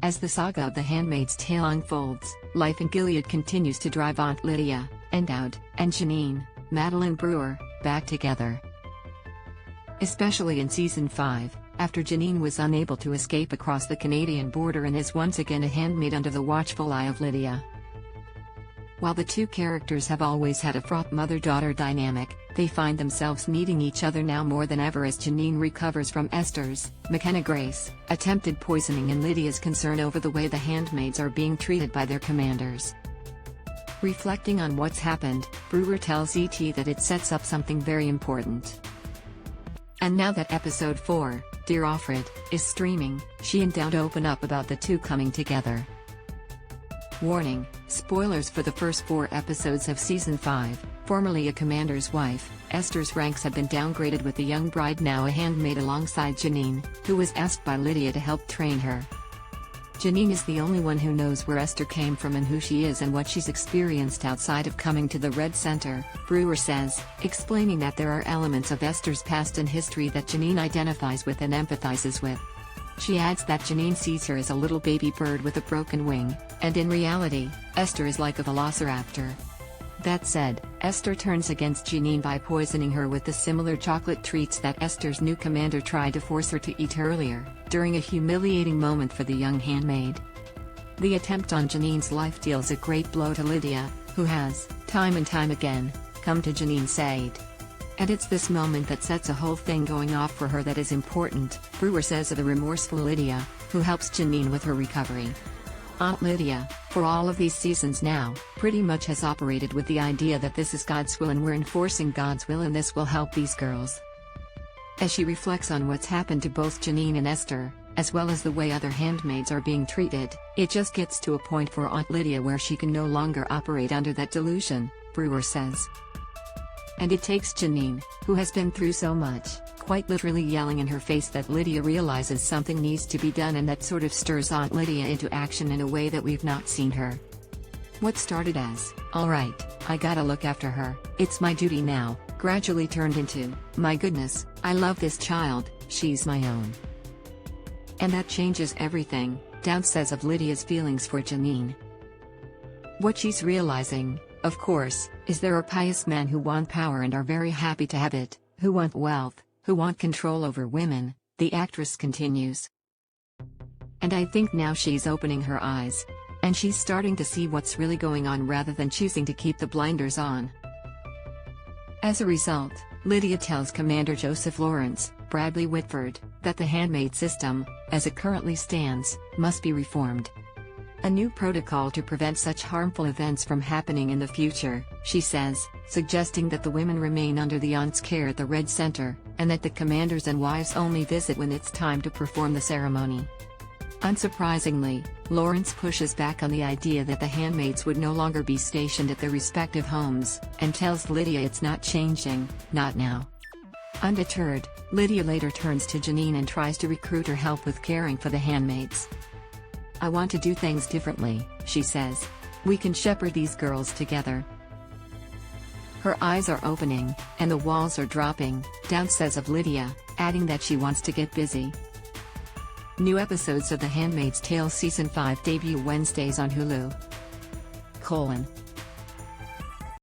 As the saga of The Handmaid's Tale unfolds, life in Gilead continues to drive Aunt Lydia, and Dowd, and Janine, Madeline Brewer, back together. Especially in Season 5, after Janine was unable to escape across the Canadian border and is once again a handmaid under the watchful eye of Lydia. While the two characters have always had a fraught mother-daughter dynamic, they find themselves needing each other now more than ever as Janine recovers from Esther's, Mckenna Grace, attempted poisoning and Lydia's concern over the way the handmaids are being treated by their commanders. Reflecting on what's happened, Brewer tells ET that it sets up something very important. And now that episode 4, Dear Offred, is streaming, she and Dowd open up about the two coming together. Warning: spoilers for the first 4 episodes of Season 5. Formerly a commander's wife, Esther's ranks have been downgraded with the young bride now a handmaid alongside Janine, who was asked by Lydia to help train her. Janine is the only one who knows where Esther came from and who she is and what she's experienced outside of coming to the Red Center, Brewer says, explaining that there are elements of Esther's past and history that Janine identifies with and empathizes with. She adds that Janine sees her as a little baby bird with a broken wing, and in reality, Esther is like a velociraptor. That said, Esther turns against Janine by poisoning her with the similar chocolate treats that Esther's new commander tried to force her to eat earlier, during a humiliating moment for the young handmaid. The attempt on Janine's life deals a great blow to Lydia, who has, time and time again, come to Janine's aid. And it's this moment that sets a whole thing going off for her that is important, Brewer says of the remorseful Lydia, who helps Janine with her recovery. Aunt Lydia, for all of these seasons now, pretty much has operated with the idea that this is God's will and we're enforcing God's will and this will help these girls. As she reflects on what's happened to both Janine and Esther, as well as the way other handmaids are being treated, it just gets to a point for Aunt Lydia where she can no longer operate under that delusion, Brewer says. And it takes Janine, who has been through so much, quite literally yelling in her face that Lydia realizes something needs to be done, and that sort of stirs Aunt Lydia into action in a way that we've not seen her. What started as, "Alright, I gotta look after her, it's my duty now," gradually turned into, "My goodness, I love this child, she's my own." And that changes everything, Dowd says of Lydia's feelings for Janine. What she's realizing, of course, is there are pious men who want power and are very happy to have it, who want wealth, who want control over women, the actress continues. And I think now she's opening her eyes. And she's starting to see what's really going on rather than choosing to keep the blinders on. As a result, Lydia tells Commander Joseph Lawrence, Bradley Whitford, that the handmaid system, as it currently stands, must be reformed. A new protocol to prevent such harmful events from happening in the future, she says, suggesting that the women remain under the aunt's care at the Red Center, and that the commanders and wives only visit when it's time to perform the ceremony. Unsurprisingly, Lawrence pushes back on the idea that the handmaids would no longer be stationed at their respective homes, and tells Lydia it's not changing, not now. Undeterred, Lydia later turns to Janine and tries to recruit her help with caring for the handmaids. "I want to do things differently," she says. "We can shepherd these girls together." Her eyes are opening, and the walls are dropping, Dowd says of Lydia, adding that she wants to get busy. New episodes of The Handmaid's Tale Season 5 debut Wednesdays on Hulu.